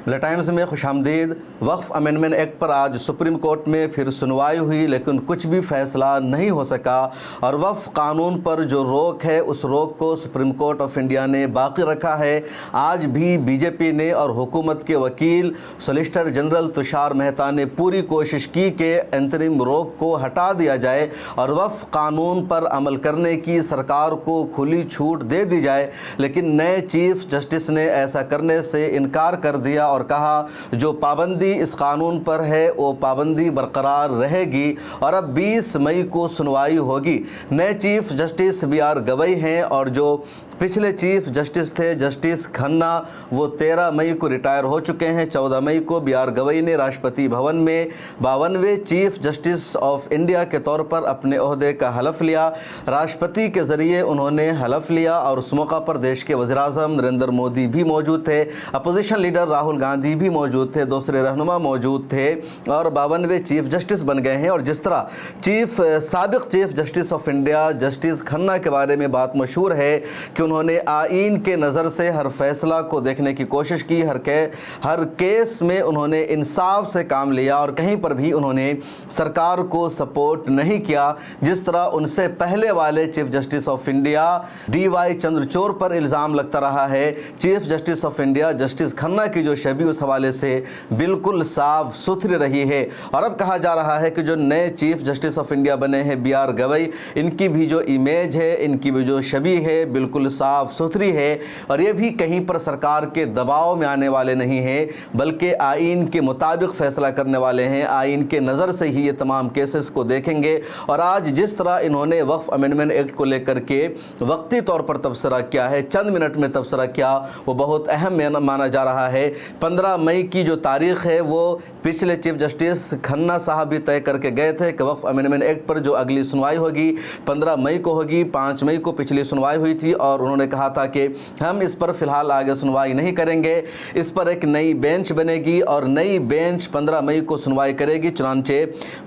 The times में खुशामदीद। वक्फ amendment act पर आज सुप्रीम कोर्ट में फिर सुनवाई हुई, लेकिन कुछ भी फैसला नहीं हो सका और वक्फ कानून पर जो रोक है उस रोक को सुप्रीम कोर्ट ऑफ इंडिया ने बाकी रखा है। आज भी बीजेपी ने और हुकूमत के वकील सॉलिसिटर जनरल तुषार मेहता ने पूरी कोशिश की कि अंतरिम रोक को हटा दिया जाए और वक्फ कानून पर अमल करने की सरकार को खुली छूट दे दी जाए, लेकिन नए चीफ जस्टिस ने ऐसा करने से इनकार कर दिया और कहा जो पाबंदी इस कानून पर है वो पाबंदी बरकरार रहेगी और अब 20 मई को सुनवाई होगी। नए चीफ जस्टिस बी.आर. गवई हैं और जो पिछले चीफ जस्टिस थे जस्टिस खन्ना वो 13 मई को रिटायर हो चुके हैं। 14 मई को बी.आर. गवई ने राष्ट्रपति भवन में 52वें चीफ जस्टिस ऑफ इंडिया के तौर पर अपने ओहदे का हलफ लिया। राष्ट्रपति के ज़रिए उन्होंने हलफ लिया और उस मौका पर देश के वज़ीर-ए-आज़म नरेंद्र मोदी भी मौजूद थे, अपोजिशन लीडर राहुल गांधी भी मौजूद थे, दूसरे रहनुमा मौजूद थे और 52वें चीफ जस्टिस बन गए हैं। और जिस तरह साबिक chief justice of India justice Khanna के बारे में बात मशहूर है कि उन्होंने आईन के नज़र से हर फैसला को देखने की कोशिश की, हर केस में उन्होंने इंसाफ से काम लिया और कहीं पर भी उन्होंने सरकार को सपोर्ट नहीं किया। जिस तरह उनसे पहले वाले chief justice of India D.Y.. Chandrachud पर इल्ज़ाम लगता रहा है, chief justice of India justice Khanna की जो छवि उस हवाले से बिल्कुल साफ सुथरी रही है। और अब कहा जा रहा है कि जो नए चीफ जस्टिस ऑफ इंडिया बने हैं बी.आर. गवई, इनकी भी जो इमेज है, इनकी भी जो छवि है बिल्कुल साफ सुथरी है और ये भी कहीं पर सरकार के दबाव में आने वाले नहीं हैं, बल्कि आइन के मुताबिक फैसला करने वाले हैं। आइन के नज़र से ही ये तमाम केसेस को देखेंगे। और आज जिस तरह इन्होंने वक्फ अमेंडमेंट एक्ट को लेकर के वक्ती तौर पर तबसरा किया है, चंद मिनट में तबसरा किया, वो बहुत अहम माना जा रहा है। 15 मई की जो तारीख़ है वो पिछले चीफ जस्टिस खन्ना साहब भी तय करके गए थे कि वक्फ अमेंडमेंट एक्ट पर जो अगली सुनवाई होगी 15 मई को होगी। 5 मई को पिछली सुनवाई हुई थी और उन्होंने कहा था कि हम इस पर फ़िलहाल आगे सुनवाई नहीं करेंगे, इस पर एक नई बेंच बनेगी और नई बेंच 15 मई को सुनवाई करेगी। चुनांचे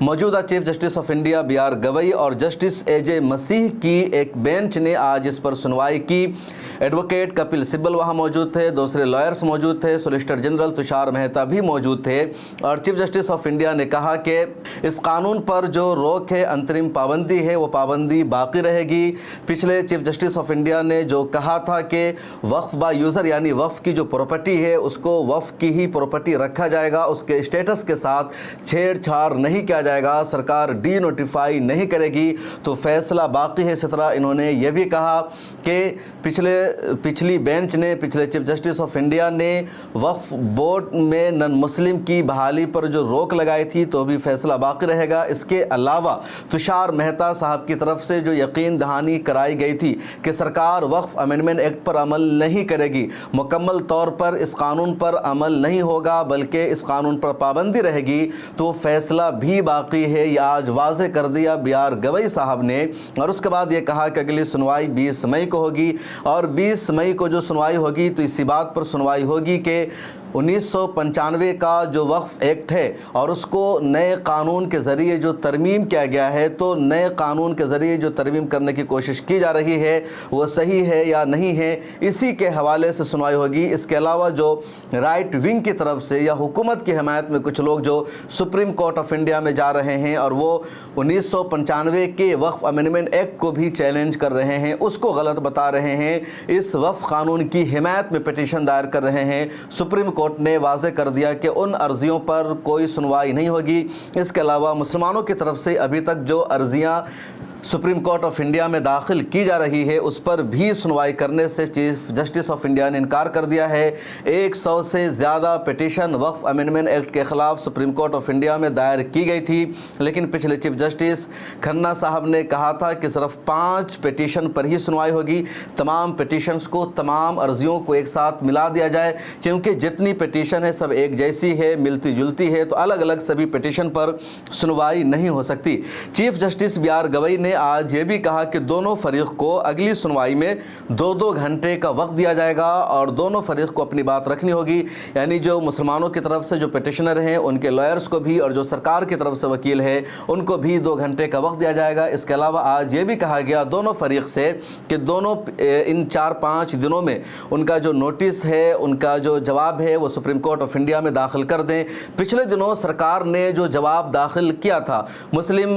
मौजूदा chief justice of India B R. Gavai और जस्टिस ए.जे. मसीह की एक बेंच ने आज इस पर सुनवाई की। एडवोकेट कपिल सिब्बल वहाँ मौजूद थे, दूसरे लॉयर्स मौजूद थे, सॉलिसिटर जनरल तुषार मेहता भी मौजूद थे और चीफ जस्टिस ऑफ इंडिया ने कहा कि इस कानून पर जो रोक है, अंतरिम पाबंदी है, वो पाबंदी बाकी रहेगी। पिछले चीफ जस्टिस ऑफ इंडिया ने जो कहा था कि वक्फ बा यूज़र यानी वक्फ की जो प्रॉपर्टी है उसको वक्फ की ही प्रॉपर्टी रखा जाएगा, उसके स्टेटस के साथ छेड़छाड़ नहीं किया जाएगा, सरकार डी नोटिफाई नहीं करेगी, तो फैसला बाकी है। इसी तरह इन्होंने ये भी कहा कि पिछली बेंच ने, पिछले चीफ जस्टिस ऑफ इंडिया ने वक्फ बोर्ड में नन मुस्लिम की बहाली पर जो रोक लगाई थी तो भी फैसला बाकी रहेगा। इसके अलावा तुषार मेहता साहब की तरफ से जो यकीन दहानी कराई गई थी कि सरकार वक्फ अमेंडमेंट एक्ट पर अमल नहीं करेगी, मुकम्मल तौर पर इस कानून पर अमल नहीं होगा बल्कि इस कानून पर पाबंदी रहेगी, तो फैसला भी बाकी है। यह आज वाज़े कर दिया बी.आर. गवई साहब ने और उसके बाद ये कहा कि अगली सुनवाई 20 मई को होगी और 20 मई को जो सुनवाई होगी तो इसी बात पर सुनवाई होगी कि 1995 का जो वक्फ एक्ट है और उसको नए कानून के ज़रिए जो तरमीम किया गया है, तो नए कानून के ज़रिए जो तरमीम करने की कोशिश की जा रही है वो सही है या नहीं है, इसी के हवाले से सुनवाई होगी। इसके अलावा जो राइट विंग की तरफ से या हुकूमत की हिमायत में कुछ लोग जो सुप्रीम कोर्ट ऑफ इंडिया में जा रहे हैं और वो 1995 के वक्फ अमेंडमेंट एक्ट को भी चैलेंज कर रहे हैं, उसको गलत बता रहे हैं, इस वक्फ कानून की हिमायत में पिटीशन दायर कर रहे हैं, सुप्रीम कोर्ट ने वाज़े कर दिया कि उन अर्जियों पर कोई सुनवाई नहीं होगी। इसके अलावा मुसलमानों की तरफ से अभी तक जो अर्जियां सुप्रीम कोर्ट ऑफ इंडिया में दाखिल की जा रही है उस पर भी सुनवाई करने से चीफ जस्टिस ऑफ इंडिया ने इनकार कर दिया है। 100 से ज़्यादा पिटीशन वक्फ अमेंडमेंट एक्ट के ख़िलाफ़ सुप्रीम कोर्ट ऑफ इंडिया में दायर की गई थी, लेकिन पिछले चीफ जस्टिस खन्ना साहब ने कहा था कि सिर्फ 5 पिटीशन पर ही सुनवाई होगी। तमाम पिटीशंस को, तमाम अर्जियों को एक साथ मिला दिया जाए, क्योंकि जितनी पिटीशन है सब एक जैसी है, मिलती जुलती है, तो अलग अलग सभी पिटीशन पर सुनवाई नहीं हो सकती। Chief justice B R. गवई ने نے آج یہ بھی کہا کہ دونوں فریق کو اگلی سنوائی میں 2 گھنٹے کا وقت دیا جائے گا اور دونوں فریق کو اپنی بات رکھنی ہوگی، یعنی جو مسلمانوں کی طرف سے جو پیٹیشنر ہیں ان کے لائرز کو بھی اور جو سرکار کی طرف سے وکیل ہے ان کو بھی 2 گھنٹے کا وقت دیا جائے گا۔ اس کے علاوہ آج یہ بھی کہا گیا دونوں فریق سے کہ دونوں ان 4-5 دنوں میں ان کا جو نوٹس ہے، ان کا جو جواب ہے وہ سپریم کورٹ آف انڈیا میں داخل کر دیں۔ پچھلے دنوں سرکار نے جو جواب داخل کیا تھا، مسلم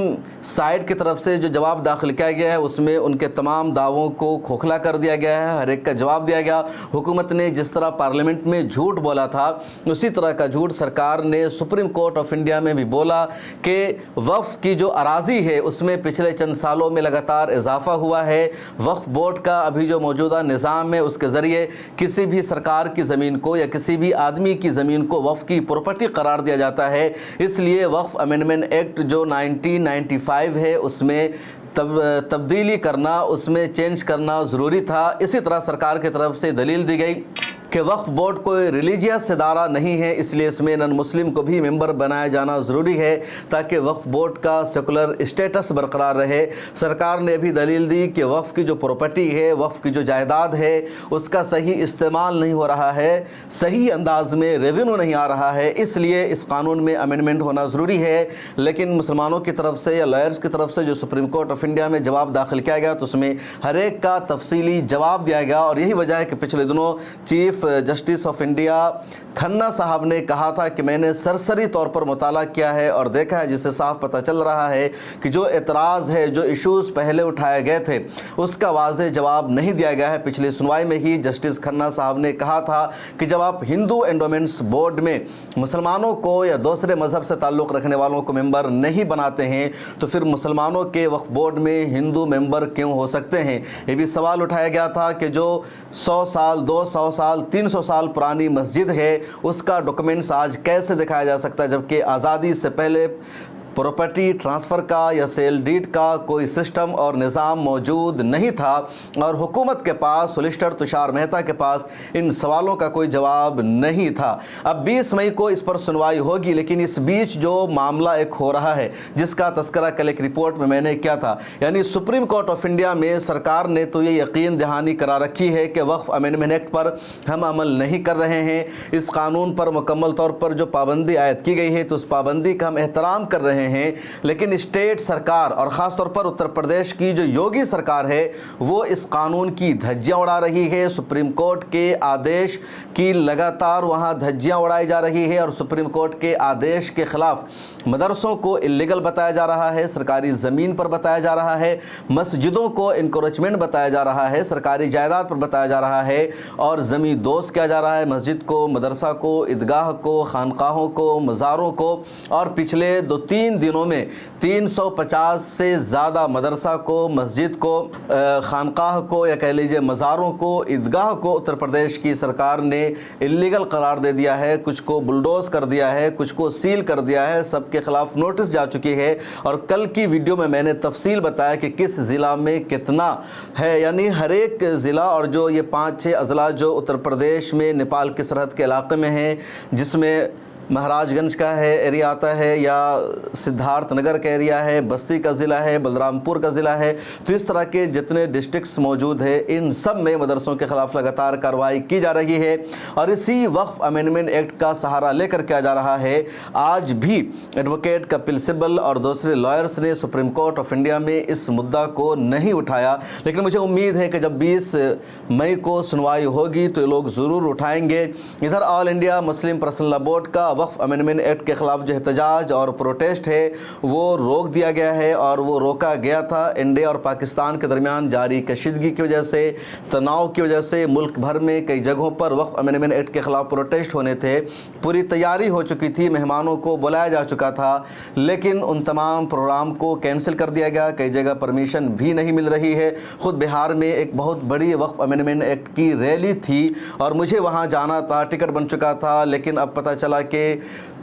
سائیڈ کی طرف سے جو جواب داخل کیا گیا ہے اس میں ان کے تمام دعووں کو کھوکھلا کر دیا گیا ہے، ہر ایک کا جواب دیا گیا۔ حکومت نے جس طرح پارلیمنٹ میں جھوٹ بولا تھا اسی طرح کا جھوٹ سرکار نے سپریم کورٹ آف انڈیا میں بھی بولا کہ وقف کی جو اراضی ہے اس میں پچھلے چند سالوں میں لگاتار اضافہ ہوا ہے۔ وقف بورڈ کا ابھی جو موجودہ نظام ہے اس کے ذریعے کسی بھی سرکار کی زمین کو یا کسی بھی آدمی کی زمین کو وقف کی پراپرٹی قرار دیا جاتا ہے، اس لیے وقف امینڈمنٹ ایکٹ جو 1995 ہے اس میں تبدیلی کرنا، اس میں چینج کرنا ضروری تھا۔ اسی طرح سرکار کی طرف سے دلیل دی گئی کہ وقف بورڈ کوئی ریلیجیس ادارہ نہیں ہے، اس لیے اس میں نن مسلم کو بھی ممبر بنایا جانا ضروری ہے تاکہ وقف بورڈ کا سیکولر اسٹیٹس برقرار رہے۔ سرکار نے بھی دلیل دی کہ وقف کی جو پراپرٹی ہے، وقف کی جو جائیداد ہے اس کا صحیح استعمال نہیں ہو رہا ہے، صحیح انداز میں ریونیو نہیں آ رہا ہے، اس لیے اس قانون میں امینڈمنٹ ہونا ضروری ہے۔ لیکن مسلمانوں کی طرف سے یا لائرز کی طرف سے جو سپریم کورٹ آف انڈیا میں جواب داخل کیا گیا تو اس میں ہر ایک کا تفصیلی جواب دیا گیا، اور یہی وجہ ہے کہ پچھلے دنوں chief justice of India Khanna صاحب نے کہا تھا کہ میں نے سرسری طور پر مطالعہ کیا ہے اور دیکھا ہے، جس سے صاف پتہ چل رہا ہے کہ جو اعتراض ہے، جو ایشوز پہلے اٹھائے گئے تھے اس کا واضح جواب نہیں دیا گیا ہے۔ پچھلی سنوائی میں ہی جسٹس کھنہ صاحب نے کہا تھا کہ جب آپ ہندو اینڈومنٹس بورڈ میں مسلمانوں کو یا دوسرے مذہب سے تعلق رکھنے والوں کو ممبر نہیں بناتے ہیں تو پھر مسلمانوں کے وقف بورڈ میں ہندو ممبر کیوں ہو سکتے ہیں؟ یہ بھی سوال اٹھایا گیا تھا کہ جو 100 سال 200 سال 300 سال پرانی مسجد ہے اس کا ڈاکومنٹس آج کیسے دکھایا جا سکتا ہے، جبکہ آزادی سے پہلے پراپرٹی ٹرانسفر کا یا سیل ڈیڈ کا کوئی سسٹم اور نظام موجود نہیں تھا، اور حکومت کے پاس سولیسٹر تشار مہتا کے پاس ان سوالوں کا کوئی جواب نہیں تھا۔ اب 20 مئی کو اس پر سنوائی ہوگی، لیکن اس بیچ جو معاملہ ایک ہو رہا ہے جس کا تذکرہ کل ایک رپورٹ میں نے کیا تھا، یعنی سپریم کورٹ آف انڈیا میں سرکار نے تو یہ یقین دہانی کرا رکھی ہے کہ وقف امینڈمنٹ ایکٹ پر ہم عمل نہیں کر رہے ہیں، اس قانون پر مکمل طور پر جو پابندی عائد کی گئی ہے تو اس پابندی کا ہم احترام کر رہے ہیں، لیکن اسٹیٹ سرکار اور خاص طور پر اتر پردیش کی جو یوگی سرکار ہے وہ اس قانون کی دھجیاں اڑا رہی ہے۔ سپریم کورٹ کے آدیش کی لگاتار وہاں دھجیاں اڑائی جا رہی ہے اور سپریم کورٹ کے آدیش کے خلاف مدرسوں کو اللیگل بتایا جا رہا ہے، سرکاری زمین پر بتایا جا رہا ہے، مسجدوں کو انکروچمنٹ بتایا جا رہا ہے، سرکاری جائیداد پر بتایا جا رہا ہے اور زمین دوز کیا جا رہا ہے، مسجد کو، مدرسہ کو، عیدگاہ کو، خانقاہوں کو، مزاروں کو، اور پچھلے 2-3 دنوں میں 350 سے زیادہ مدرسہ کو، مسجد کو، خانقاہ کو یا کہہ لیجئے مزاروں کو، عیدگاہ کو اتر پردیش کی سرکار نے اللیگل قرار دے دیا ہے، کچھ کو بلڈوز کر دیا ہے، کچھ کو سیل کر دیا ہے، سب کے خلاف نوٹس جا چکی ہے۔ اور کل کی ویڈیو میں نے تفصیل بتایا کہ کس ضلع میں کتنا ہے، یعنی ہر ایک ضلع اور جو یہ 5-6 اضلاع جو اتر پردیش میں نیپال کی سرحد کے علاقے میں ہیں، جس میں مہاراج گنج کا ایریا آتا ہے یا سدھارتھ نگر کا ایریا ہے، بستی کا ضلع ہے، بلرام پور کا ضلع ہے، تو اس طرح کے جتنے ڈسٹرکٹس موجود ہیں ان سب میں مدرسوں کے خلاف لگاتار کارروائی کی جا رہی ہے اور اسی وقف امینڈمنٹ ایکٹ کا سہارا لے کر کیا جا رہا ہے۔ آج بھی ایڈوکیٹ کپل سبل اور دوسرے لائرز نے سپریم کورٹ آف انڈیا میں اس مدعا کو نہیں اٹھایا، لیکن مجھے امید ہے کہ جب 20 مئی کو سنوائی ہوگی تو یہ لوگ ضرور اٹھائیں گے۔ ادھر آل انڈیا مسلم پرسنل لا بورڈ کا وقف امینڈمنٹ ایکٹ کے خلاف جو احتجاج اور پروٹیسٹ ہے وہ روک دیا گیا ہے، اور وہ روکا گیا تھا انڈیا اور پاکستان کے درمیان جاری کشیدگی کی وجہ سے، تناؤ کی وجہ سے۔ ملک بھر میں کئی جگہوں پر وقف امینڈمنٹ ایکٹ کے خلاف پروٹیسٹ ہونے تھے، پوری تیاری ہو چکی تھی، مہمانوں کو بلایا جا چکا تھا، لیکن ان تمام پروگرام کو کینسل کر دیا گیا، کئی جگہ پرمیشن بھی نہیں مل رہی ہے۔ خود بہار میں ایک بہت بڑی وقف امینڈمنٹ ایکٹ کی ریلی تھی اور مجھے وہاں جانا تھا، ٹکٹ بن چکا تھا، لیکن اب پتہ چلا کہ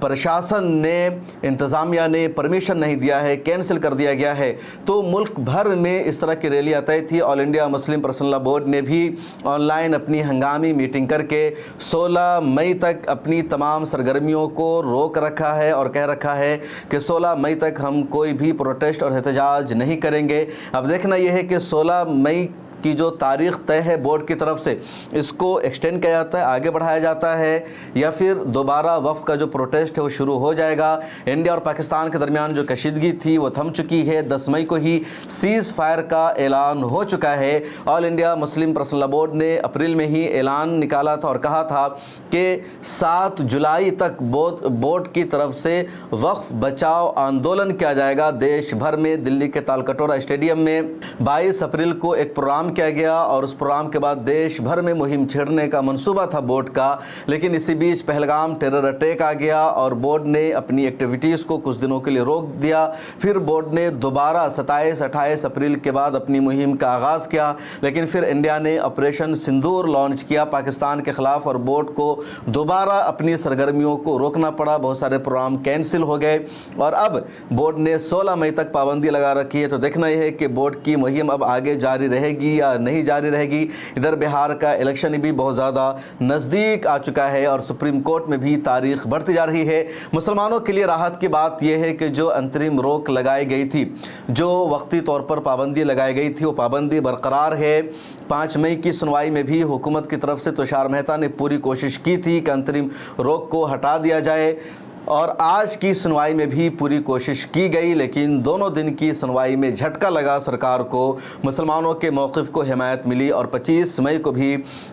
प्रशासन ने, इंतज़ामिया ने परमिशन नहीं दिया है, कैंसिल कर दिया गया है। तो मुल्क भर में इस तरह की रैलियाँ तय थी। All India Muslim personal law board ने भी ऑनलाइन अपनी हंगामी मीटिंग करके 16 मई तक अपनी तमाम सरगर्मियों को रोक रखा है और कह रखा है कि 16 मई तक हम कोई भी प्रोटेस्ट और एहतजाज नहीं करेंगे। अब देखना यह है कि 16 मई की जो तारीख़ तय है बोर्ड की तरफ से, इसको एक्सटेंड किया जाता है, आगे बढ़ाया जाता है, या फिर दोबारा वफ़ का जो प्रोटेस्ट है वो शुरू हो जाएगा। इंडिया और पाकिस्तान के दरमियान जो कशीदगी थी वो थम चुकी है। 10 मई को ही सीज़ फायर का ऐलान हो चुका है। All India Muslim personal law board ने अप्रैल में ही ऐलान निकाला था और कहा था कि 7 जुलाई तक बोर्ड की तरफ से वक्फ बचाओ आंदोलन किया जाएगा देश भर में। दिल्ली के तालकटोरा स्टेडियम में 22 अप्रैल को एक प्रोग्राम किया गया और उस प्रोग्राम के बाद देश भर में मुहिम छेड़ने का मंसूबा था बोर्ड का, लेकिन इसी बीच पहलगाम टेरर अटैक आ गया और बोर्ड ने अपनी एक्टिविटीज़ को कुछ दिनों के लिए रोक दिया। फिर बोर्ड ने दोबारा 27-28 अप्रैल के बाद अपनी मुहिम का आगाज़ किया, लेकिन फिर इंडिया ने ऑपरेशन सिंदूर लॉन्च किया पाकिस्तान के ख़िलाफ़ और बोर्ड को दोबारा अपनी सरगर्मियों को रोकना पड़ा। बहुत सारे प्रोग्राम कैंसिल हो गए और अब बोर्ड ने 16 मई तक पाबंदी लगा रखी है। तो देखना यह है कि बोर्ड की मुहिम अब आगे जारी रहेगी या नहीं जारी रहेगी। इधर बिहार का इलेक्शन भी बहुत ज़्यादा नज़दीक आ चुका है और सुप्रीम कोर्ट में भी तारीख बढ़ती जा रही है। मुसलमानों के लिए राहत की बात यह है कि जो अंतरिम रोक लगाई गई थी, जो वक्ती तौर पर पाबंदी लगाई गई थी, वो पाबंदी बरकरार है। 5 मई की सुनवाई में भी हुकूमत की तरफ से तुषार मेहता ने पूरी कोशिश की थी कि अंतरिम रोक को हटा दिया जाए और आज की सुनवाई में भी पूरी कोशिश की गई, लेकिन दोनों दिन की सुनवाई में झटका लगा सरकार को। मुसलमानों के मौक़िफ़ को हिमायत मिली और 25 मई को भी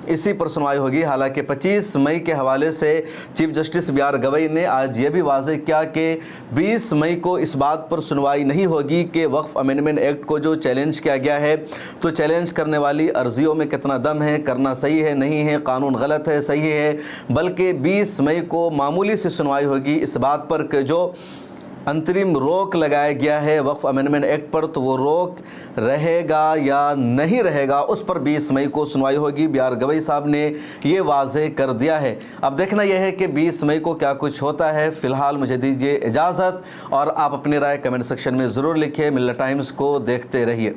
इसी पर सुनवाई होगी। हालांकि 25 मई के हवाले से chief justice B R Gavai ने आज ये भी वाज़ेह किया कि 20 मई को इस बात पर सुनवाई नहीं होगी कि वक्फ अमेंडमेंट एक्ट को जो चैलेंज किया गया है, तो चैलेंज करने वाली अर्जियों में कितना दम है, करना सही है नहीं है, कानून गलत है सही है, बल्कि 20 मई को मामूली सी सुनवाई होगी इस बात पर कि जो अंतरिम रोक लगाया गया है वक्फ अमेंडमेंट एक्ट पर, तो वो रोक रहेगा या नहीं रहेगा, उस पर 20 मई को सुनवाई होगी। बी आर गवई साहब ने ये वाज़ेह कर दिया है। अब देखना यह है कि 20 मई को क्या कुछ होता है। फ़िलहाल मुझे दीजिए इजाज़त और आप अपनी राय कमेंट सेक्शन में ज़रूर लिखिए। मिल्लत टाइम्स को देखते रहिए।